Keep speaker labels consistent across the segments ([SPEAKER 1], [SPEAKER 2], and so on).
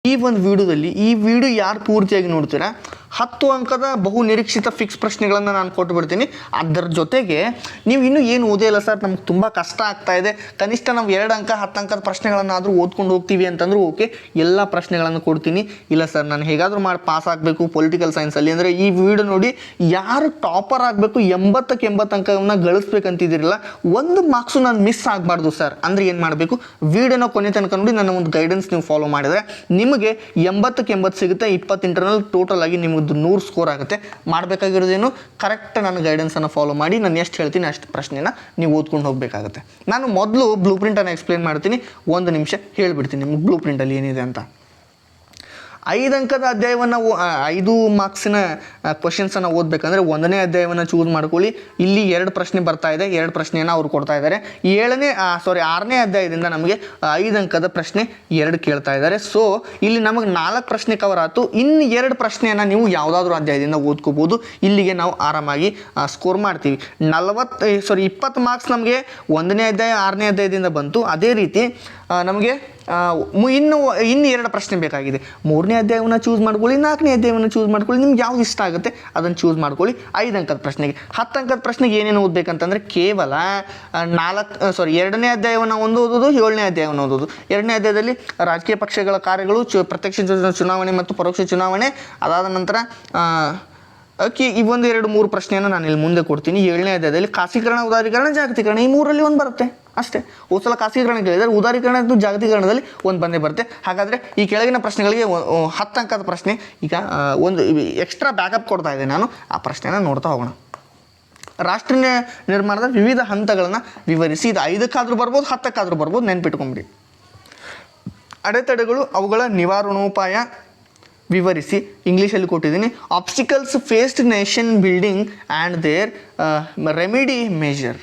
[SPEAKER 1] ಈ ಒಂದು ವಿಡಿಯೋದಲ್ಲಿ ಈ ವಿಡಿಯೋ ಯಾರು ಪೂರ್ತಿಯಾಗಿ ನೋಡ್ತೀರಾ 10 ಅಂಕದ ಬಹು ನಿರೀಕ್ಷಿತ ಫಿಕ್ಸ್ ಪ್ರಶ್ನೆಗಳನ್ನು ನಾನು ಕೊಟ್ಟುಬಿಡ್ತೀನಿ. ಅದರ ಜೊತೆಗೆ ನೀವು ಇನ್ನೂ ಏನು ಓದೇ ಇಲ್ಲ ಸರ್, ನಮ್ಗೆ ತುಂಬ ಕಷ್ಟ ಆಗ್ತಾ ಇದೆ, ಕನಿಷ್ಠ ನಾವು 2 ಅಂಕ 10 ಅಂಕದ ಪ್ರಶ್ನೆಗಳನ್ನಾದರೂ ಓದ್ಕೊಂಡು ಹೋಗ್ತೀವಿ ಅಂತಂದ್ರೂ ಓಕೆ, ಎಲ್ಲ ಪ್ರಶ್ನೆಗಳನ್ನು ಕೊಡ್ತೀನಿ. ಇಲ್ಲ ಸರ್ ನಾನು ಹೇಗಾದರೂ ಮಾಡಿ ಪಾಸ್ ಆಗಬೇಕು ಪೊಲಿಟಿಕಲ್ ಸೈನ್ಸಲ್ಲಿ ಅಂದರೆ ಈ ವಿಡಿಯೋ ನೋಡಿ ಯಾರು ಟಾಪರ್ ಆಗಬೇಕು 80ಕ್ಕೆ 80 ಅಂಕವನ್ನು ಗಳಿಸ್ಬೇಕಂತಿದ್ದೀರಲ್ಲ, ಒಂದು ಮಾರ್ಕ್ಸು ನಾನು ಮಿಸ್ ಆಗಬಾರ್ದು ಸರ್ ಅಂದರೆ ಏನು ಮಾಡಬೇಕು, ವಿಡಿಯೋನ ಕೊನೆ ತನಕ ನೋಡಿ ನನ್ನ ಒಂದು ಗೈಡೆನ್ಸ್ ನೀವು ಫಾಲೋ ಮಾಡಿದರೆ ನಿಮಗೆ 80ಕ್ಕೆ 80 ಸಿಗುತ್ತೆ. 20 ಇಂಟರ್ನಲ್ ಟೋಟಲ್ ಆಗಿ ನಿಮಗೆ 100 ಸ್ಕೋರ್ ಆಗುತ್ತೆ. ಮಾಡಬೇಕಾಗಿರೋದೇನು, ಕರೆಕ್ಟ್ ನನ್ನ ಗೈಡೆನ್ಸನ್ನು ಫಾಲೋ ಮಾಡಿ ನಾನು ಎಷ್ಟು ಹೇಳ್ತೀನಿ ಅಷ್ಟು ಪ್ರಶ್ನೆನ ನೀವು ಓದ್ಕೊಂಡು ಹೋಗಬೇಕಾಗುತ್ತೆ. ನಾನು ಮೊದಲು ಬ್ಲೂ ಪ್ರಿಂಟನ್ನು ಎಕ್ಸ್ಪ್ಲೇನ್ ಮಾಡ್ತೀನಿ, 1 ನಿಮಿಷ ಹೇಳಿಬಿಡ್ತೀನಿ ನಿಮ್ಗೆ ಬ್ಲೂ ಪ್ರಿಂಟಲ್ಲಿ ಏನಿದೆ ಅಂತ. 5 ಅಂಕದ ಅಧ್ಯಾಯವನ್ನು 5 ಮಾರ್ಕ್ಸಿನ ಕ್ವಶನ್ಸನ್ನು ಓದಬೇಕಂದ್ರೆ 1ನೇ ಅಧ್ಯಾಯವನ್ನು ಚೂಸ್ ಮಾಡ್ಕೊಳ್ಳಿ. ಇಲ್ಲಿ 2 ಪ್ರಶ್ನೆ ಬರ್ತಾ ಇದೆ, 2 ಪ್ರಶ್ನೆಯನ್ನು ಅವ್ರು ಕೊಡ್ತಾ ಇದ್ದಾರೆ. 6ನೇ ಅಧ್ಯಾಯದಿಂದ ನಮಗೆ 5 ಅಂಕದ ಪ್ರಶ್ನೆ 2 ಕೇಳ್ತಾ ಇದ್ದಾರೆ. ಸೊ ಇಲ್ಲಿ ನಮಗೆ 4 ಪ್ರಶ್ನೆ ಕವರ್ ಆಯಿತು. ಇನ್ನು 2 ಪ್ರಶ್ನೆಯನ್ನು ನೀವು ಯಾವುದಾದ್ರೂ ಅಧ್ಯಾಯದಿಂದ ಓದ್ಕೋಬೋದು. ಇಲ್ಲಿಗೆ ನಾವು ಆರಾಮಾಗಿ ಸ್ಕೋರ್ ಮಾಡ್ತೀವಿ. 20 ಮಾರ್ಕ್ಸ್ ನಮಗೆ 1ನೇ ಅಧ್ಯಾಯ 6ನೇ ಅಧ್ಯಾಯದಿಂದ ಬಂತು. ಅದೇ ರೀತಿ ನಮಗೆ ಇನ್ನು 2 ಪ್ರಶ್ನೆ ಬೇಕಾಗಿದೆ. 3ನೇ ಅಧ್ಯಾಯವನ್ನು ಚೂಸ್ ಮಾಡ್ಕೊಳ್ಳಿ, 4ನೇ ಅಧ್ಯಾಯವನ್ನು ಚೂಸ್ ಮಾಡ್ಕೊಳ್ಳಿ, ನಿಮ್ಗೆ ಯಾವ್ದು ಇಷ್ಟ ಆಗುತ್ತೆ ಅದನ್ನು ಚೂಸ್ ಮಾಡ್ಕೊಳ್ಳಿ. 5 ಅಂಕದ ಪ್ರಶ್ನೆಗೆ 10 ಅಂಕದ ಪ್ರಶ್ನೆಗೆ ಏನೇನು ಓದಬೇಕಂತಂದರೆ ಕೇವಲ 2ನೇ ಅಧ್ಯಾಯವನ್ನು ಓದೋದು, 7ನೇ ಅಧ್ಯಾಯವನ್ನು ಓದೋದು. 2ನೇ ಅಧ್ಯಾಯದಲ್ಲಿ ರಾಜಕೀಯ ಪಕ್ಷಗಳ ಕಾರ್ಯಗಳು, ಪ್ರತ್ಯಕ್ಷ ಚುನಾವಣೆ ಮತ್ತು ಪರೋಕ್ಷ ಚುನಾವಣೆ, ಅದಾದ ನಂತರ ಈ 1, 2, 3 ಪ್ರಶ್ನೆಯನ್ನು ನಾನು ಇಲ್ಲಿ ಮುಂದೆ ಕೊಡ್ತೀನಿ. 7ನೇ ಅಧ್ಯಾಯದಲ್ಲಿ ಖಾಸಗೀಕರಣ, ಉದಾರೀಕರಣ, ಜಾಗತೀಕರಣ, ಈ 3ರಲ್ಲಿ 1 ಬರುತ್ತೆ ಅಷ್ಟೇ. ಸಲ ಖಾಸಗೀಕರಣ ಕೇಳಿದರೆ ಉದಾರೀಕರಣ ಮತ್ತು ಜಾಗತೀಕರಣದಲ್ಲಿ 1 ಬಂದೇ ಬರುತ್ತೆ. ಹಾಗಾದರೆ ಈ ಕೆಳಗಿನ ಪ್ರಶ್ನೆಗಳಿಗೆ 10 ಅಂಕದ ಪ್ರಶ್ನೆ ಈಗ ಒಂದು ಎಕ್ಸ್ಟ್ರಾ ಬ್ಯಾಕಪ್ ಕೊಡ್ತಾ ಇದೆ, ನಾನು ಆ ಪ್ರಶ್ನೆನ ನೋಡ್ತಾ ಹೋಗೋಣ. ರಾಷ್ಟ್ರೀಯ ನಿರ್ಮಾಣದ ವಿವಿಧ ಹಂತಗಳನ್ನು ವಿವರಿಸಿ. ಇದು 5ಕ್ಕಾದರೂ ಬರ್ಬೋದು, 10ಕ್ಕಾದರೂ ಬರ್ಬೋದು, ನೆನ್ಪಿಟ್ಕೊಂಬಿಡಿ. ಅಡೆತಡೆಗಳು, ಅವುಗಳ ನಿವಾರಣೋಪಾಯ ವಿವರಿಸಿ. ಇಂಗ್ಲೀಷಲ್ಲಿ ಕೊಟ್ಟಿದ್ದೀನಿ. Obstacles faced nation building and their remedy measure.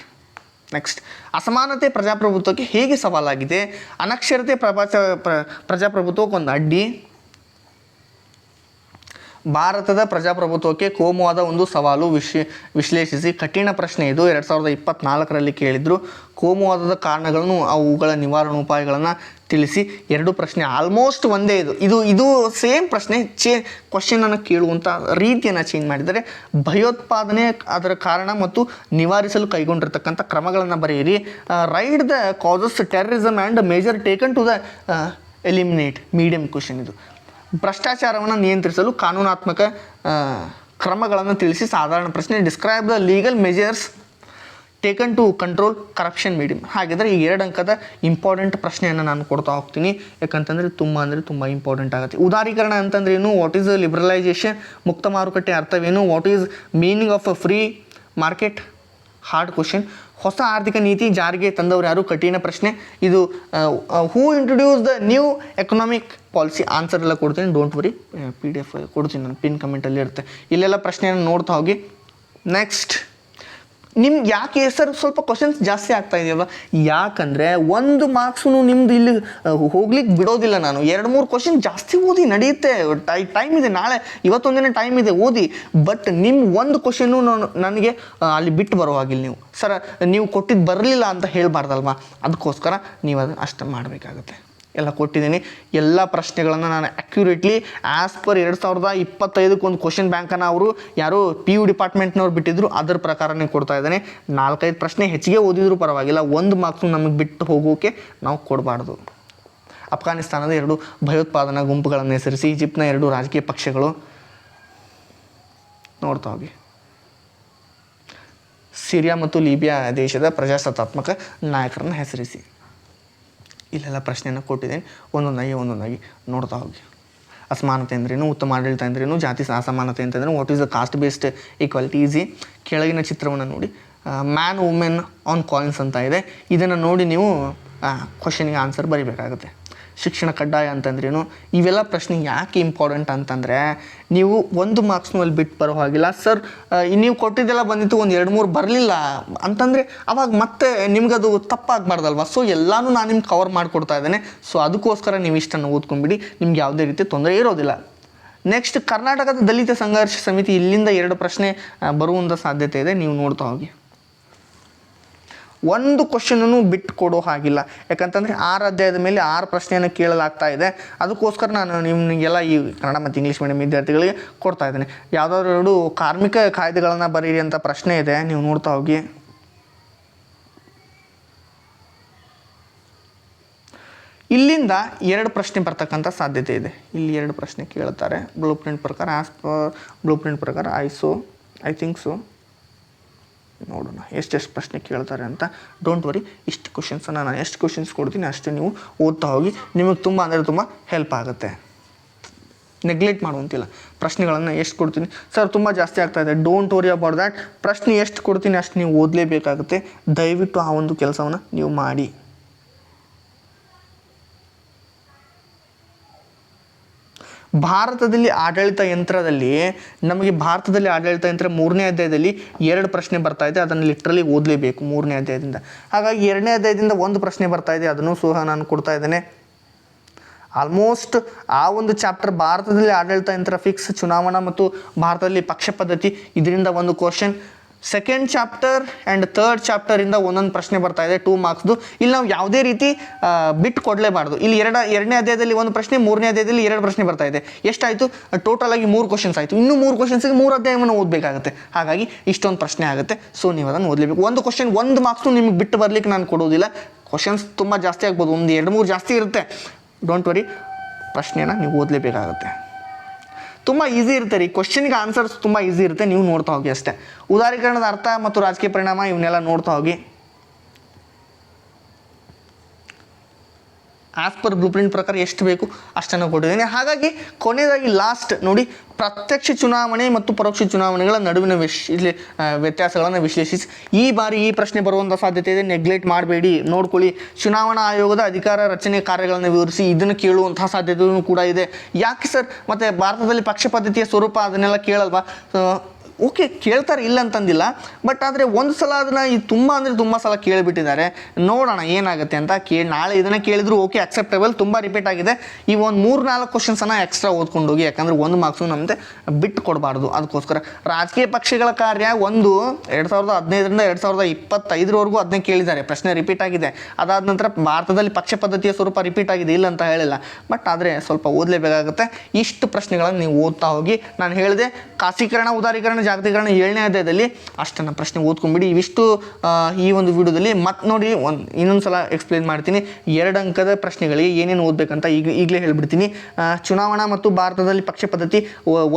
[SPEAKER 1] Next, ಅಸಮಾನತೆ ಪ್ರಜಾಪ್ರಭುತ್ವಕ್ಕೆ ಹೇಗೆ ಸವಾಲಾಗಿದೆ. ಅನಕ್ಷರತೆ ಪ್ರಜಾಪ್ರಭುತ್ವಕ್ಕೆ ಒಂದು ಅಡ್ಡಿ. ಭಾರತದ ಪ್ರಜಾಪ್ರಭುತ್ವಕ್ಕೆ ಕೋಮುವಾದ ಒಂದು ಸವಾಲು ವಿಶ್ಲೇಷಿಸಿ. ಕಠಿಣ ಪ್ರಶ್ನೆ ಇದು, 2024ರಲ್ಲಿ ಕೇಳಿದ್ರು. ಕೋಮುವಾದದ ಕಾರಣಗಳನ್ನು, ಅವುಗಳ ನಿವಾರಣೋಪಾಯಗಳನ್ನು ತಿಳಿಸಿ. 2 ಪ್ರಶ್ನೆ ಆಲ್ಮೋಸ್ಟ್ ಒಂದೇ. ಇದು ಸೇಮ್ ಪ್ರಶ್ನೆ, ಕ್ವಶನನ್ನು ಕೇಳುವಂಥ ರೀತಿಯನ್ನು ಚೇಂಜ್ ಮಾಡಿದರೆ. ಭಯೋತ್ಪಾದನೆ, ಅದರ ಕಾರಣ ಮತ್ತು ನಿವಾರಿಸಲು ಕೈಗೊಂಡಿರ್ತಕ್ಕಂಥ ಕ್ರಮಗಳನ್ನು ಬರೆಯಿರಿ. Write the causes terrorism and measure taken to the eliminate. Medium question ಇದು. ಭ್ರಷ್ಟಾಚಾರವನ್ನು ನಿಯಂತ್ರಿಸಲು ಕಾನೂನಾತ್ಮಕ ಕ್ರಮಗಳನ್ನು ತಿಳಿಸಿ. ಸಾಧಾರಣ ಪ್ರಶ್ನೆ. Describe the legal measures taken to control corruption. Medium. ಹಾಗಿದ್ರೆ ಈ 2 ಅಂಕದ ಇಂಪಾರ್ಟೆಂಟ್ ಪ್ರಶ್ನೆಯನ್ನು ನಾನು ಕೊಡ್ತಾ ಹೋಗ್ತೀನಿ, ಯಾಕಂತಂದರೆ ತುಂಬ ಇಂಪಾರ್ಟೆಂಟ್ ಆಗುತ್ತೆ. ಉದಾರೀಕರಣ ಅಂತಂದ್ರೆ ಏನು, ವಾಟ್ ಈಸ್ ಲಿಬ್ರಲೈಸೇಷನ್, ಮುಕ್ತ ಮಾರುಕಟ್ಟೆ ಅರ್ಥವೇನು, what is meaning of a free market. Hard question. ಹೊಸ ಆರ್ಥಿಕ ನೀತಿ ಜಾರಿಗೆ ತಂದವರು ಯಾರು, ಕಠಿಣ ಪ್ರಶ್ನೆ ಇದು. Who introduce the new economic policy. Answer ಎಲ್ಲ ಕೊಡ್ತೀನಿ, ಡೋಂಟ್ ವರಿ, PDF ಕೊಡ್ತೀನಿ ನಾನು, ಪಿನ್ ಕಮೆಂಟಲ್ಲಿ ಇರುತ್ತೆ. ಇಲ್ಲೆಲ್ಲ ಪ್ರಶ್ನೆಯನ್ನು ನೋಡ್ತಾ ಹೋಗಿ. ನೆಕ್ಸ್ಟ್, ನಿಮ್ಗೆ ಯಾಕೆ ಸರ್ ಸ್ವಲ್ಪ ಕ್ವಶನ್ಸ್ ಜಾಸ್ತಿ ಆಗ್ತಾ ಇದೆಯಲ್ವ, ಯಾಕಂದರೆ 1 ಮಾರ್ಕ್ಸು ನಿಮ್ದು ಇಲ್ಲಿ ಹೋಗ್ಲಿಕ್ಕೆ ಬಿಡೋದಿಲ್ಲ ನಾನು. 2-3 ಕ್ವಶನ್ ಜಾಸ್ತಿ ಓದಿ ನಡೆಯುತ್ತೆ, ಟೈಮ್ ಇದೆ, ನಾಳೆ ಇವತ್ತೊಂದಿನ ಟೈಮ್ ಇದೆ, ಓದಿ. ಬಟ್ ನಿಮ್ಮ 1 ಕ್ವಶನ್ನು ನನಗೆ ಅಲ್ಲಿ ಬಿಟ್ಟು ಬರೋ ಹಾಗಿಲ್ಲ. ನೀವು ಸರ್ ನೀವು ಕೊಟ್ಟಿದ್ದು ಬರಲಿಲ್ಲ ಅಂತ ಹೇಳಬಾರ್ದಲ್ವ, ಅದಕ್ಕೋಸ್ಕರ ನೀವು ಅದನ್ನು ಅಷ್ಟು ಮಾಡಬೇಕಾಗುತ್ತೆ. ಎಲ್ಲ ಕೊಟ್ಟಿದ್ದೀನಿ. ಎಲ್ಲ ಪ್ರಶ್ನೆಗಳನ್ನು ನಾನು ಅಕ್ಯುರೇಟ್ಲಿ ಆ್ಯಸ್ ಪರ್ 2025 ಒಂದು ಕ್ವಶನ್ ಬ್ಯಾಂಕನ್ನು ಅವರು ಯಾರು PU ಡಿಪಾರ್ಟ್ಮೆಂಟ್ನವ್ರು ಬಿಟ್ಟಿದ್ರು, ಅದರ ಪ್ರಕಾರನೇ ಕೊಡ್ತಾ ಇದ್ದಾನೆ. 4-5 ಪ್ರಶ್ನೆ ಹೆಚ್ಚಿಗೆ ಓದಿದ್ರು ಪರವಾಗಿಲ್ಲ, 1 ಮಾರ್ಕ್ಸು ನಮಗೆ ಬಿಟ್ಟು ಹೋಗೋಕೆ ನಾವು ಕೊಡಬಾರ್ದು. ಅಫ್ಘಾನಿಸ್ತಾನದ 2 ಭಯೋತ್ಪಾದನಾ ಗುಂಪುಗಳನ್ನು ಹೆಸರಿಸಿ. ಈಜಿಪ್ಟ್ನ 2 ರಾಜಕೀಯ ಪಕ್ಷಗಳು. ನೋಡ್ತಾ ಹೋಗಿ. ಸಿರಿಯಾ ಮತ್ತು ಲಿಬಿಯಾ ದೇಶದ ಪ್ರಜಾಸತ್ತಾತ್ಮಕ ನಾಯಕರನ್ನು ಹೆಸರಿಸಿ. ಇಲ್ಲೆಲ್ಲ ಪ್ರಶ್ನೆಯನ್ನು ಕೊಟ್ಟಿದ್ದೇನೆ, ಒಂದೊಂದಾಗಿ ನೋಡ್ತಾ ಹೋಗಿ. ಅಸಮಾನತೆ ಅಂದ್ರೇನು, ಉತ್ತಮ ಆಡಳಿತ ಅಂದ್ರೇನು, ಜಾತಿ ಅಸಮಾನತೆ ಅಂತಂದ್ರೆ what is the cost based equality. Easy. ಕೆಳಗಿನ ಚಿತ್ರವನ್ನು ನೋಡಿ. ಮ್ಯಾನ್ ವುಮೆನ್ ಆನ್ ಕಾಯಿನ್ಸ್ ಅಂತ ಇದೆ. ಇದನ್ನು ನೋಡಿ ನೀವು ಕ್ವಶನಿಗೆ ಆನ್ಸರ್ ಬರೀಬೇಕಾಗುತ್ತೆ. ಶಿಕ್ಷಣ ಕಡ್ಡಾಯ ಅಂತಂದ್ರೇನು. ಇವೆಲ್ಲ ಪ್ರಶ್ನೆ ಯಾಕೆ ಇಂಪಾರ್ಟೆಂಟ್ ಅಂತಂದರೆ, ನೀವು 1 ಮಾರ್ಕ್ಸ್ನಲ್ಲಿ ಬಿಟ್ಟು ಬರೋ ಹಾಗಿಲ್ಲ. ಸರ್ ನೀವು ಕೊಟ್ಟಿದ್ದೆಲ್ಲ ಬಂದಿತ್ತು, 1-2-3 ಬರಲಿಲ್ಲ ಅಂತಂದರೆ ಅವಾಗ ಮತ್ತೆ ನಿಮ್ಗದು ತಪ್ಪಾಗಬಾರ್ದಲ್ವ. ಸೊ ಎಲ್ಲನೂ ನಾನು ನಿಮ್ಗೆ ಕವರ್ ಮಾಡಿಕೊಡ್ತಾ ಇದ್ದೇನೆ. ಸೊ ಅದಕ್ಕೋಸ್ಕರ ನೀವು ಇಷ್ಟನ್ನು ಓದ್ಕೊಂಬಿಡಿ, ನಿಮ್ಗೆ ಯಾವುದೇ ರೀತಿ ತೊಂದರೆ ಇರೋದಿಲ್ಲ. ನೆಕ್ಸ್ಟ್, ಕರ್ನಾಟಕದ ದಲಿತ ಸಂಘರ್ಷ ಸಮಿತಿ. ಇಲ್ಲಿಂದ 2 ಪ್ರಶ್ನೆ ಬರುವಂಥ ಸಾಧ್ಯತೆ ಇದೆ, ನೀವು ನೋಡ್ತಾ ಹೋಗಿ. ಒಂದು ಕ್ವಶನನ್ನು ಬಿಟ್ಟು ಕೊಡೋ ಹಾಗಿಲ್ಲ. ಯಾಕಂತಂದರೆ 6 ಅಧ್ಯಾಯದ ಮೇಲೆ 6 ಪ್ರಶ್ನೆಯನ್ನು ಕೇಳಲಾಗ್ತಾ ಇದೆ. ಅದಕ್ಕೋಸ್ಕರ ನಾನು ನಿಮಗೆಲ್ಲ ಈ ಕನ್ನಡ ಮತ್ತು ಇಂಗ್ಲೀಷ್ ಮೀಡಿಯಂ ವಿದ್ಯಾರ್ಥಿಗಳಿಗೆ ಕೊಡ್ತಾ ಇದ್ದೇನೆ. ಯಾವುದಾದ್ರು 2 ಕಾರ್ಮಿಕ ಕಾಯ್ದೆಗಳನ್ನು ಬರೀರಿ ಅಂತ ಪ್ರಶ್ನೆ ಇದೆ, ನೀವು ನೋಡ್ತಾ ಹೋಗಿ. ಇಲ್ಲಿಂದ 2 ಪ್ರಶ್ನೆ ಬರ್ತಕ್ಕಂಥ ಸಾಧ್ಯತೆ ಇದೆ. ಇಲ್ಲಿ 2 ಪ್ರಶ್ನೆ ಕೇಳ್ತಾರೆ ಬ್ಲೂ ಪ್ರಿಂಟ್ ಪ್ರಕಾರ. ಆ್ಯಸ್ ಪರ್ ಬ್ಲೂ ಪ್ರಿಂಟ್ ಪ್ರಕಾರ ಐ ಥಿಂಕ್ ಸೊ. ನೋಡೋಣ ಎಷ್ಟೆಷ್ಟು ಪ್ರಶ್ನೆ ಕೇಳ್ತಾರೆ ಅಂತ. ಡೋಂಟ್ ವರಿ, ಇಷ್ಟು ಕ್ವಶನ್ಸನ್ನು ನಾನು ಎಷ್ಟು ಕ್ವಶನ್ಸ್ ಕೊಡ್ತೀನಿ ಅಷ್ಟೇ ನೀವು ಓದ್ತಾ ಹೋಗಿ. ನಿಮಗೆ ತುಂಬ ಅಂದರೆ ತುಂಬ ಹೆಲ್ಪ್ ಆಗುತ್ತೆ. ನೆಗ್ಲೆಕ್ಟ್ ಮಾಡುವಂತಿಲ್ಲ. ಪ್ರಶ್ನೆಗಳನ್ನು ಎಷ್ಟು ಕೊಡ್ತೀನಿ ಸರ್ ತುಂಬ ಜಾಸ್ತಿ ಆಗ್ತಾಯಿದೆ, ಡೋಂಟ್ ವರಿ ಅಬೌಟ್ ದ್ಯಾಟ್. ಪ್ರಶ್ನೆ ಎಷ್ಟು ಕೊಡ್ತೀನಿ ಅಷ್ಟು ನೀವು ಓದಲೇಬೇಕಾಗುತ್ತೆ. ದಯವಿಟ್ಟು ಆ ಒಂದು ಕೆಲಸವನ್ನು ನೀವು ಮಾಡಿ. ಭಾರತದಲ್ಲಿ ಆಡಳಿತ ಯಂತ್ರದಲ್ಲಿ ನಮಗೆ ಭಾರತದಲ್ಲಿ ಆಡಳಿತ ಯಂತ್ರ 3ನೇ ಅಧ್ಯಾಯದಲ್ಲಿ 2 ಪ್ರಶ್ನೆ ಬರ್ತಾ ಇದೆ. ಅದನ್ನು ಲಿಟ್ರಲಿ ಓದಲೇಬೇಕು 3ನೇ ಅಧ್ಯಾಯದಿಂದ. ಹಾಗಾಗಿ 2ನೇ ಅಧ್ಯಾಯದಿಂದ 1 ಪ್ರಶ್ನೆ ಬರ್ತಾ ಇದೆ, ಅದನ್ನು ಸಹ ನಾನು ಕೊಡ್ತಾ ಇದ್ದೇನೆ. ಆಲ್ಮೋಸ್ಟ್ ಆ ಒಂದು ಚಾಪ್ಟರ್ ಭಾರತದಲ್ಲಿ ಆಡಳಿತ ಯಂತ್ರ ಫಿಕ್ಸ್, ಚುನಾವಣಾ ಮತ್ತು ಭಾರತದಲ್ಲಿ ಪಕ್ಷ ಪದ್ಧತಿ, ಇದರಿಂದ 1 question. Second chapter and third ಚಾಪ್ಟರಿಂದ ಒಂದೊಂದು ಪ್ರಶ್ನೆ ಬರ್ತಾ ಇದೆ 2 ಮಾರ್ಕ್ಸ್ದು. ಇಲ್ಲಿ ನಾವು ಯಾವುದೇ ರೀತಿ ಬಿಟ್ಟು ಕೊಡಲೇಬಾರ್ದು. ಇಲ್ಲಿ 2ನೇ ಅಧ್ಯಾಯದಲ್ಲಿ 1 ಪ್ರಶ್ನೆ, 3ನೇ ಅಧ್ಯಾಯದಲ್ಲಿ 2 ಪ್ರಶ್ನೆ ಬರ್ತಾ ಇದೆ. ಎಷ್ಟಾಯಿತು? ಟೋಟಲ್ ಆಗಿ 3 ಕ್ವಶನ್ಸ್ ಆಯಿತು. ಇನ್ನೂ 3 ಕ್ವಶನ್ಸ್ಗೆ 3 ಅಧ್ಯಾಯವನ್ನು ಓದಬೇಕಾಗುತ್ತೆ. ಹಾಗಾಗಿ ಇಷ್ಟೊಂದು ಪ್ರಶ್ನೆ ಆಗುತ್ತೆ. ಸೊ ನೀವು ಅದನ್ನು ಓದಲೇಬೇಕು. 1 ಕ್ವಶನ್ 1 ಮಾರ್ಕ್ಸ್ನು ನಿಮಗೆ ಬಿಟ್ಟು ಬರಲಿಕ್ಕೆ ನಾನು ಕೊಡೋದಿಲ್ಲ. ಕ್ವಶನ್ಸ್ ತುಂಬ ಜಾಸ್ತಿ ಆಗ್ಬೋದು, 1 2 3 ಜಾಸ್ತಿ ಇರುತ್ತೆ. ಡೋಂಟ್ ವರಿ, ಪ್ರಶ್ನೆನ ನೀವು ಓದಲೇಬೇಕಾಗುತ್ತೆ. ತುಂಬ ಈಸಿ ಇರುತ್ತೆ ರೀ. ಕ್ವಶನ್ಗೆ ಆನ್ಸರ್ಸ್ ತುಂಬ ಈಸಿ ಇರುತ್ತೆ, ನೀವು ನೋಡ್ತಾ ಹೋಗಿ ಅಷ್ಟೇ. ಉದಾರೀಕರಣದ ಅರ್ಥ ಮತ್ತು ರಾಜಕೀಯ ಪರಿಣಾಮ ಇವನ್ನೆಲ್ಲ ನೋಡ್ತಾ ಹೋಗಿ. ಆ್ಯಸ್ ಪರ್ ಬ್ಲೂ ಪ್ರಿಂಟ್ ಪ್ರಕಾರ ಎಷ್ಟು ಬೇಕು ಅಷ್ಟನ್ನು ಕೊಟ್ಟಿದ್ದೀನಿ. ಹಾಗಾಗಿ ಕೊನೆಯದಾಗಿ ಲಾಸ್ಟ್ ನೋಡಿ, ಪ್ರತ್ಯಕ್ಷ ಚುನಾವಣೆ ಮತ್ತು ಪರೋಕ್ಷ ಚುನಾವಣೆಗಳ ನಡುವಿನ ವ್ಯತ್ಯಾಸಗಳನ್ನು ವಿಶ್ಲೇಷಿಸಿ. ಈ ಬಾರಿ ಈ ಪ್ರಶ್ನೆ ಬರುವಂಥ ಸಾಧ್ಯತೆ ಇದೆ, ನೆಗ್ಲೆಕ್ಟ್ ಮಾಡಬೇಡಿ, ನೋಡ್ಕೊಳ್ಳಿ. ಚುನಾವಣಾ ಆಯೋಗದ ಅಧಿಕಾರ ರಚನೆ ಕಾರ್ಯಗಳನ್ನು ವಿವರಿಸಿ, ಇದನ್ನು ಕೇಳುವಂತಹ ಸಾಧ್ಯತೆಯೂ ಕೂಡ ಇದೆ. ಯಾಕೆ ಸರ್ ಮತ್ತು ಭಾರತದಲ್ಲಿ ಪಕ್ಷ ಪದ್ಧತಿಯ ಸ್ವರೂಪ ಅದನ್ನೆಲ್ಲ ಕೇಳಲ್ವಾ? ಓಕೆ, ಕೇಳ್ತಾರೆ, ಇಲ್ಲ ಅಂತಂದಿಲ್ಲ. ಬಟ್ ಆದರೆ ಒಂದು ಸಲ ಅದನ್ನು ತುಂಬ ಅಂದರೆ ತುಂಬ ಸಲ ಕೇಳಿಬಿಟ್ಟಿದ್ದಾರೆ. ನೋಡೋಣ ಏನಾಗುತ್ತೆ ಅಂತ. ನಾಳೆ ಇದನ್ನು ಕೇಳಿದ್ರು ಓಕೆ, ಅಕ್ಸೆಪ್ಟೇಬಲ್. ತುಂಬ ರಿಪೀಟ್ ಆಗಿದೆ. ಈ ಒಂದು 3-4 ಕ್ವಶನ್ಸನ್ನು ಎಕ್ಸ್ಟ್ರಾ ಓದ್ಕೊಂಡು ಹೋಗಿ, ಯಾಕಂದರೆ 1 ಮಾರ್ಕ್ಸು ನಮ್ಮದೇ ಬಿಟ್ಟು ಕೊಡಬಾರ್ದು. ಅದಕ್ಕೋಸ್ಕರ ರಾಜಕೀಯ ಪಕ್ಷಗಳ ಕಾರ್ಯ 2015ರಿಂದ 2025ವರೆಗೂ ಅದನ್ನೇ ಕೇಳಿದ್ದಾರೆ. ಪ್ರಶ್ನೆ ರಿಪೀಟ್ ಆಗಿದೆ. ಅದಾದ ನಂತರ ಭಾರತದಲ್ಲಿ ಪಕ್ಷ ಪದ್ಧತಿಯ ಸ್ವರೂಪ ರಿಪೀಟ್ ಆಗಿದೆ, ಇಲ್ಲ ಅಂತ ಹೇಳಿಲ್ಲ. ಬಟ್ ಆದರೆ ಸ್ವಲ್ಪ ಓದಲೇಬೇಕಾಗುತ್ತೆ. ಇಷ್ಟು ಪ್ರಶ್ನೆಗಳನ್ನು ನೀವು ಓದ್ತಾ ಹೋಗಿ. ನಾನು ಹೇಳಿದೆ ಖಾಸೀಕರಣ, ಉದಾರೀಕರಣ, ಜಾಗತೀಕರಣ 7ನೇ ಅಧ್ಯಾಯದಲ್ಲಿ ಅಷ್ಟನ್ನು ಪ್ರಶ್ನೆ ಓದ್ಕೊಂಡ್ಬಿಡಿ. ಇವಿಷ್ಟು ಈ ಒಂದು ವಿಡಿಯೋದಲ್ಲಿ. ಮತ್ತೆ ನೋಡಿ, ಇನ್ನೊಂದು ಸಲ ಎಕ್ಸ್ಪ್ಲೇನ್ ಮಾಡ್ತೀನಿ. 2 ಅಂಕದ ಪ್ರಶ್ನೆಗಳಿಗೆ ಏನೇನು ಓದಬೇಕಂತ ಈಗಲೇ ಹೇಳ್ಬಿಡ್ತೀನಿ. ಚುನಾವಣಾ ಮತ್ತು ಭಾರತದಲ್ಲಿ ಪಕ್ಷ ಪದ್ಧತಿ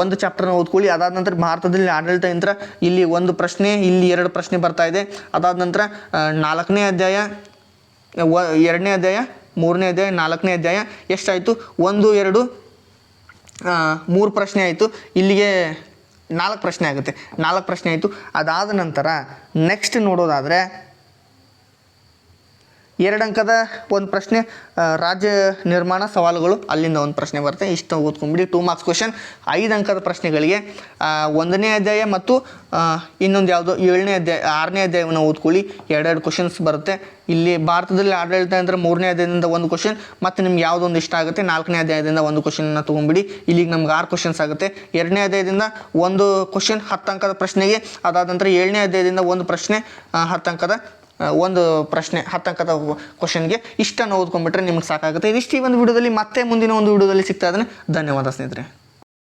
[SPEAKER 1] 1 ಚಾಪ್ಟರ್ನ ಓದ್ಕೊಳ್ಳಿ. ಅದಾದ ನಂತರ ಭಾರತದಲ್ಲಿ ಆಡಳಿತ ಯಂತ್ರ, ಇಲ್ಲಿ 1 ಪ್ರಶ್ನೆ, ಇಲ್ಲಿ 2 ಪ್ರಶ್ನೆ ಬರ್ತಾ ಇದೆ. ಅದಾದ ನಂತರ 4ನೇ ಅಧ್ಯಾಯ, 2ನೇ ಅಧ್ಯಾಯ, 3ನೇ ಅಧ್ಯಾಯ, 4ನೇ ಅಧ್ಯಾಯ. ಎಷ್ಟಾಯಿತು? 1 2 3 ಪ್ರಶ್ನೆ ಆಯಿತು. ಇಲ್ಲಿಗೆ 4 ಪ್ರಶ್ನೆ ಆಗುತ್ತೆ. 4 ಪ್ರಶ್ನೆ ಆಯಿತು. ಅದಾದ ನಂತರ ನೆಕ್ಸ್ಟ್ ನೋಡೋದಾದರೆ 2 ಅಂಕದ 1 ಪ್ರಶ್ನೆ, ರಾಜ್ಯ ನಿರ್ಮಾಣ ಸವಾಲುಗಳು, ಅಲ್ಲಿಂದ 1 ಪ್ರಶ್ನೆ ಬರುತ್ತೆ. ಇಷ್ಟು ಓದ್ಕೊಂಡ್ಬಿಡಿ. 2 ಮಾರ್ಕ್ಸ್ ಕ್ವಶನ್. 5 ಅಂಕದ ಪ್ರಶ್ನೆಗಳಿಗೆ 1ನೇ ಅಧ್ಯಾಯ ಮತ್ತು ಇನ್ನೊಂದು ಯಾವುದು 7ನೇ ಅಧ್ಯಾಯ, 6ನೇ ಅಧ್ಯಾಯವನ್ನು ಓದ್ಕೊಳ್ಳಿ. 2 ಕ್ವಶನ್ಸ್ ಬರುತ್ತೆ. ಇಲ್ಲಿ ಭಾರತದಲ್ಲಿ ಆಡಳಿತ ಅಂದರೆ 3ನೇ ಅಧ್ಯಾಯದಿಂದ 1 ಕ್ವಶನ್, ಮತ್ತು ನಿಮ್ಗೆ ಯಾವುದೊಂದು ಇಷ್ಟ ಆಗುತ್ತೆ 4ನೇ ಅಧ್ಯಾಯದಿಂದ 1 ಕ್ವಶನ್ನ ತೊಗೊಂಬಿಡಿ. ಇಲ್ಲಿಗೆ ನಮ್ಗೆ 6 ಕ್ವಶನ್ಸ್ ಆಗುತ್ತೆ. 2ನೇ ಅಧ್ಯಾಯದಿಂದ 1 ಕ್ವಶನ್ 10 ಅಂಕದ ಪ್ರಶ್ನೆಗೆ. ಅದಾದ ನಂತರ 7ನೇ ಅಧ್ಯಾಯದಿಂದ 1 ಪ್ರಶ್ನೆ 10 ಅಂಕದ 1 ಪ್ರಶ್ನೆ 10 ಅಂಕದ ಕ್ವಶನ್ಗೆ. ಇಷ್ಟನ್ನು ಓದ್ಕೊಂಡ್ಬಿಟ್ರೆ ನಿಮ್ಗೆ ಸಾಕಾಗುತ್ತೆ. ಇದಿಷ್ಟು ಈ ಒಂದು ವಿಡಿಯೋದಲ್ಲಿ. ಮತ್ತೆ ಮುಂದಿನ ಒಂದು ವಿಡಿಯೋದಲ್ಲಿ ಸಿಗ್ತಾ ಇದ್ದಾನೆ. ಧನ್ಯವಾದ ಸ್ನೇಹಿತರೆ.